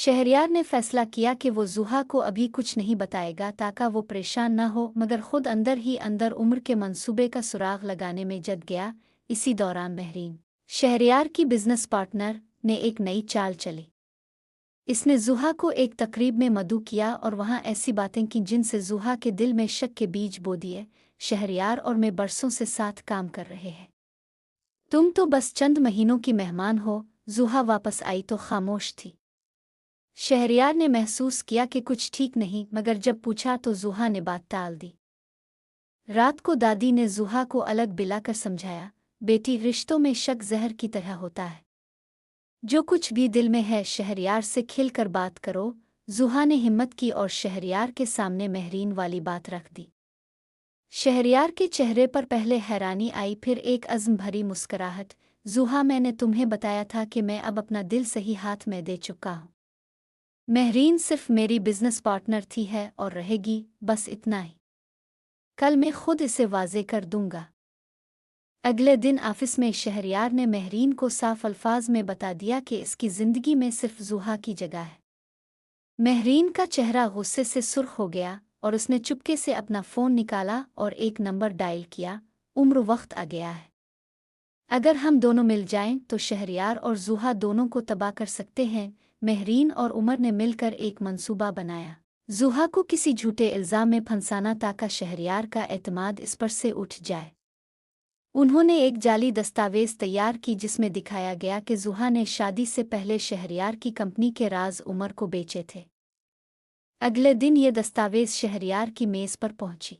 शहरयार ने फैसला किया कि वो ज़ुहा को अभी कुछ नहीं बताएगा ताकि वो परेशान न हो, मगर खुद अंदर ही अंदर उम्र के मंसूबे का सुराग लगाने में जग गया। इसी दौरान महरीन, शहरयार की बिजनेस पार्टनर, ने एक नई चाल चली। इसने ज़ुहा को एक तकरीब में मदऊ किया और वहाँ ऐसी बातें की जिनसे ज़ुहा के दिल में शक के बीज बो दिए। शहरयार और मैं बरसों से साथ काम कर रहे हैं, तुम तो बस चंद महीनों की मेहमान हो। ज़ुहा वापस आई तो खामोश थी। शहरयार ने महसूस किया कि कुछ ठीक नहीं, मगर जब पूछा तो ज़ुहा ने बात टाल दी। रात को दादी ने ज़ुहा को अलग बिलाकर समझाया, बेटी, रिश्तों में शक जहर की तरह होता है। जो कुछ भी दिल में है शहरयार से खिलकर बात करो। ज़ुहा ने हिम्मत की और शहरयार के सामने महरीन वाली बात रख दी। शहरयार के चेहरे पर पहले हैरानी आई, फिर एक अज़्म भरी मुस्कुराहट। ज़ुहा, मैंने तुम्हें बताया था कि मैं अब अपना दिल सही हाथ में दे चुका हूँ। महरीन सिर्फ मेरी बिजनेस पार्टनर थी है और रहेगी, बस इतना ही। कल मैं खुद इसे वाज़े कर दूंगा। अगले दिन ऑफिस में शहरयार ने महरीन को साफ अल्फाज में बता दिया कि इसकी ज़िंदगी में सिर्फ ज़ुहा की जगह है। महरीन का चेहरा गुस्से से सुर्ख हो गया और उसने चुपके से अपना फ़ोन निकाला और एक नंबर डायल किया। उम्र, वक्त आ गया है। अगर हम दोनों मिल जाएं तो शहरयार और ज़ुहा दोनों को तबाह कर सकते हैं। महरीन और उमर ने मिलकर एक मंसूबा बनाया, ज़ुहा को किसी झूठे इल्ज़ाम में फंसाना ताकि शहरयार का एतमाद इस पर से उठ जाए। उन्होंने एक जाली दस्तावेज़ तैयार की जिसमें दिखाया गया कि ज़ुहा ने शादी से पहले शहरयार की कंपनी के राज उमर को बेचे थे। अगले दिन ये दस्तावेज़ शहरयार की मेज़ पर पहुंची।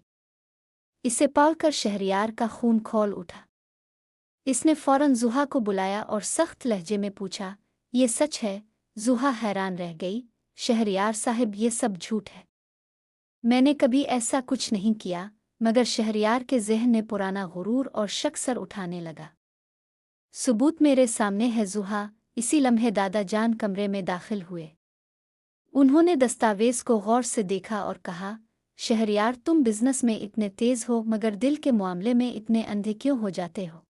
इसे पाकर शहरयार का खून खौल उठा। इसने फौरन ज़ुहा को बुलाया और सख्त लहजे में पूछा, ये सच है? ज़ुहा हैरान रह गई, शहरयार साहब, ये सब झूठ है। मैंने कभी ऐसा कुछ नहीं किया। मगर शहरयार के ज़हन में पुराना गुरूर और शक सर उठाने लगा। सबूत मेरे सामने है ज़ुहा। इसी लम्हे दादा जान कमरे में दाखिल हुए। उन्होंने दस्तावेज़ को गौर से देखा और कहा, शहरयार, तुम बिजनेस में इतने तेज़ हो मगर दिल के मामले में इतने अंधे क्यों हो जाते हो?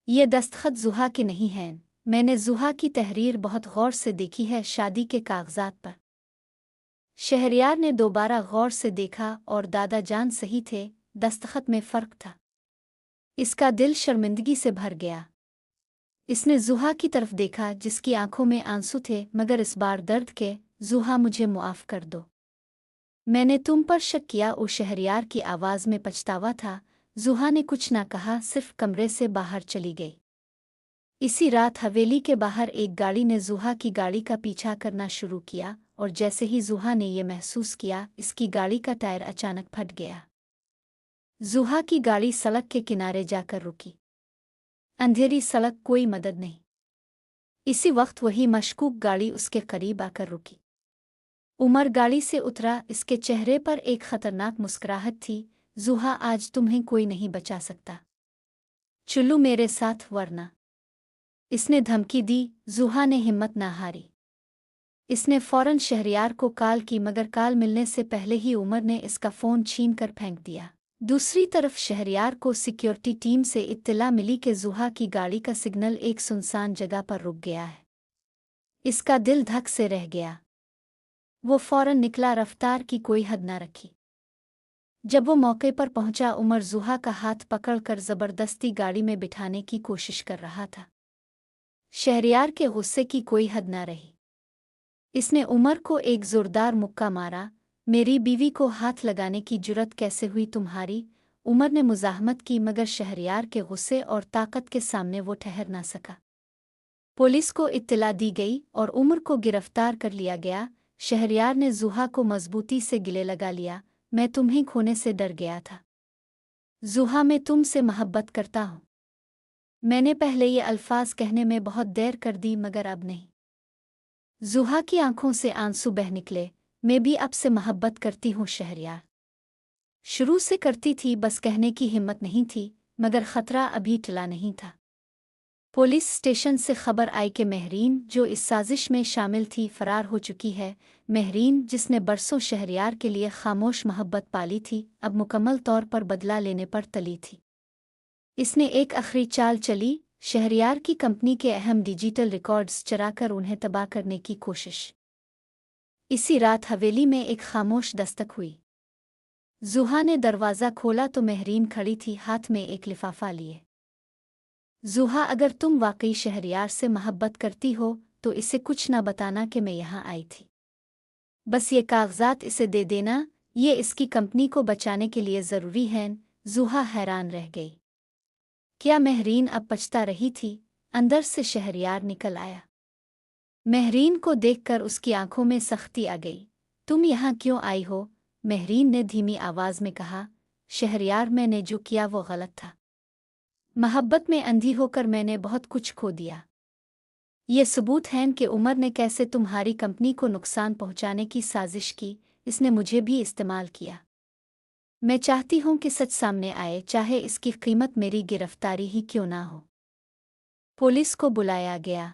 ये दस्तखत ज़ुहा के नहीं हैं। मैंने ज़ुहा की तहरीर बहुत गौर से देखी है, शादी के कागजात पर। शहरयार ने दोबारा गौर से देखा और दादा जान सही थे, दस्तखत में फ़र्क था। इसका दिल शर्मिंदगी से भर गया। इसने ज़ुहा की तरफ देखा जिसकी आंखों में आंसू थे, मगर इस बार दर्द के। ज़ुहा, मुझे मुआफ़ कर दो। मैंने तुम पर शक किया। ओ शहरयार की आवाज़ में पछतावा था। ज़ुहा ने कुछ ना कहा, सिर्फ कमरे से बाहर चली गई। इसी रात हवेली के बाहर एक गाड़ी ने ज़ुहा की गाड़ी का पीछा करना शुरू किया और जैसे ही ज़ुहा ने ये महसूस किया, इसकी गाड़ी का टायर अचानक फट गया। ज़ुहा की गाड़ी सड़क के किनारे जाकर रुकी। अंधेरी सड़क, कोई मदद नहीं। इसी वक्त वही मशकूक गाड़ी उसके करीब आकर रुकी। उमर गाड़ी से उतरा। इसके चेहरे पर एक खतरनाक मुस्कुराहट थी। ज़ुहा, आज तुम्हें कोई नहीं बचा सकता। चलो मेरे साथ, वरना। इसने धमकी दी। ज़ुहा ने हिम्मत न हारी। इसने फौरन शहरयार को कॉल की, मगर कॉल मिलने से पहले ही उमर ने इसका फ़ोन छीन कर फेंक दिया। दूसरी तरफ शहरयार को सिक्योरिटी टीम से इत्तला मिली कि ज़ुहा की गाड़ी का सिग्नल एक सुनसान जगह पर रुक गया है। इसका दिल धक से रह गया। वो फौरन निकला, रफ्तार की कोई हद न रखी। जब वो मौके पर पहुंचा, उमर ज़ुहा का हाथ पकड़कर ज़बरदस्ती गाड़ी में बिठाने की कोशिश कर रहा था। शहरयार के गुस्से की कोई हद न रही। इसने उमर को एक ज़ोरदार मुक्का मारा। मेरी बीवी को हाथ लगाने की जुर्रत कैसे हुई तुम्हारी? उमर ने मुज़ाहमत की, मगर शहरयार के गुस्से और ताकत के सामने वो ठहर ना सका। पुलिस को इत्तला दी गई और उमर को गिरफ्तार कर लिया गया। शहरयार ने ज़ुहा को मजबूती से गले लगा लिया। मैं तुम्हें खोने से डर गया था ज़ुहा, मैं तुमसे मोहब्बत करता हूँ। मैंने पहले ये अल्फाज कहने में बहुत देर कर दी, मगर अब नहीं। ज़ुहा की आंखों से आंसू बह निकले। मैं भी अब से मोहब्बत करती हूँ शहरयार। शुरू से करती थी, बस कहने की हिम्मत नहीं थी। मगर खतरा अभी टला नहीं था। पुलिस स्टेशन से खबर आई कि महरीन, जो इस साजिश में शामिल थी, फरार हो चुकी है। महरीन, जिसने बरसों शहरयार के लिए खामोश मोहब्बत पाली थी, अब मुकम्मल तौर पर बदला लेने पर तली थी। इसने एक आखिरी चाल चली, शहरयार की कंपनी के अहम डिजिटल रिकॉर्ड्स चराकर उन्हें तबाह करने की कोशिश। इसी रात हवेली में एक खामोश दस्तक हुई। ज़ुहा ने दरवाज़ा खोला तो महरीन खड़ी थी, हाथ में एक लिफाफा लिए। ज़ुहा, अगर तुम वाकई शहरयार से मोहब्बत करती हो तो इसे कुछ न बताना कि मैं यहाँ आई थी। बस ये कागजात इसे दे देना, ये इसकी कंपनी को बचाने के लिए ज़रूरी है। ज़ुहा हैरान रह गई। क्या महरीन अब पछता रही थी? अंदर से शहरयार निकल आया। महरीन को देखकर उसकी आंखों में सख्ती आ गई। तुम यहाँ क्यों आई हो? महरीन ने धीमी आवाज़ में कहा। शहरयार, मैंने जो किया वो गलत था। मोहब्बत में अंधी होकर मैंने बहुत कुछ खो दिया। ये सबूत है कि उमर ने कैसे तुम्हारी कंपनी को नुकसान पहुंचाने की साजिश की। इसने मुझे भी इस्तेमाल किया। मैं चाहती हूं कि सच सामने आए, चाहे इसकी कीमत मेरी गिरफ्तारी ही क्यों ना हो। पुलिस को बुलाया गया।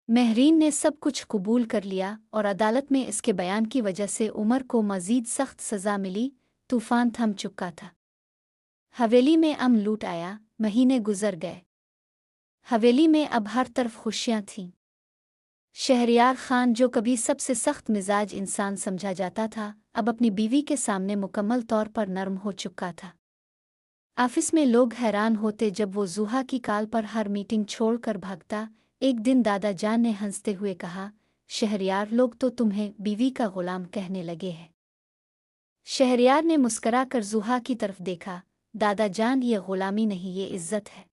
महरीन ने सब कुछ कबूल कर लिया और अदालत में इसके बयान की वजह से उमर को मज़ीद सख्त सज़ा मिली। तूफान थम चुका था। हवेली में अमन लूट आया। महीने गुजर गए। हवेली में अब हर तरफ खुशियां थीं। शहरयार खान, जो कभी सबसे सख्त मिजाज इंसान समझा जाता था, अब अपनी बीवी के सामने मुकम्मल तौर पर नरम हो चुका था। ऑफिस में लोग हैरान होते जब वो ज़ुहा की कॉल पर हर मीटिंग छोड़कर भागता। एक दिन दादा जान ने हंसते हुए कहा, शहरयार, लोग तो तुम्हें बीवी का गुलाम कहने लगे हैं। शहरयार ने मुस्करा कर ज़ुहा की तरफ देखा। दादा जान, ये गुलामी नहीं, ये इज्जत है।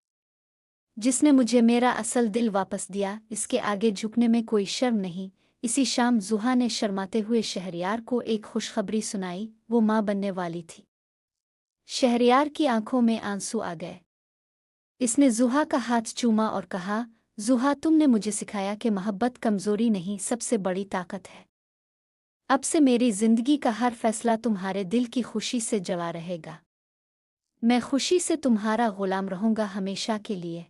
जिसने मुझे मेरा असल दिल वापस दिया, इसके आगे झुकने में कोई शर्म नहीं। इसी शाम ज़ुहा ने शर्माते हुए शहरयार को एक खुशखबरी सुनाई। वो माँ बनने वाली थी। शहरयार की आंखों में आंसू आ गए। इसने ज़ुहा का हाथ चूमा और कहा, ज़ुहा, तुमने मुझे सिखाया कि मोहब्बत कमज़ोरी नहीं, सबसे बड़ी ताकत है। अब से मेरी ज़िंदगी का हर फैसला तुम्हारे दिल की खुशी से जड़ा रहेगा। मैं खुशी से तुम्हारा गुलाम रहूँगा हमेशा के लिए।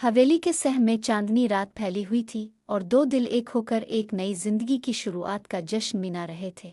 हवेली के सह में चांदनी रात फैली हुई थी और दो दिल एक होकर एक नई जिंदगी की शुरुआत का जश्न मना रहे थे।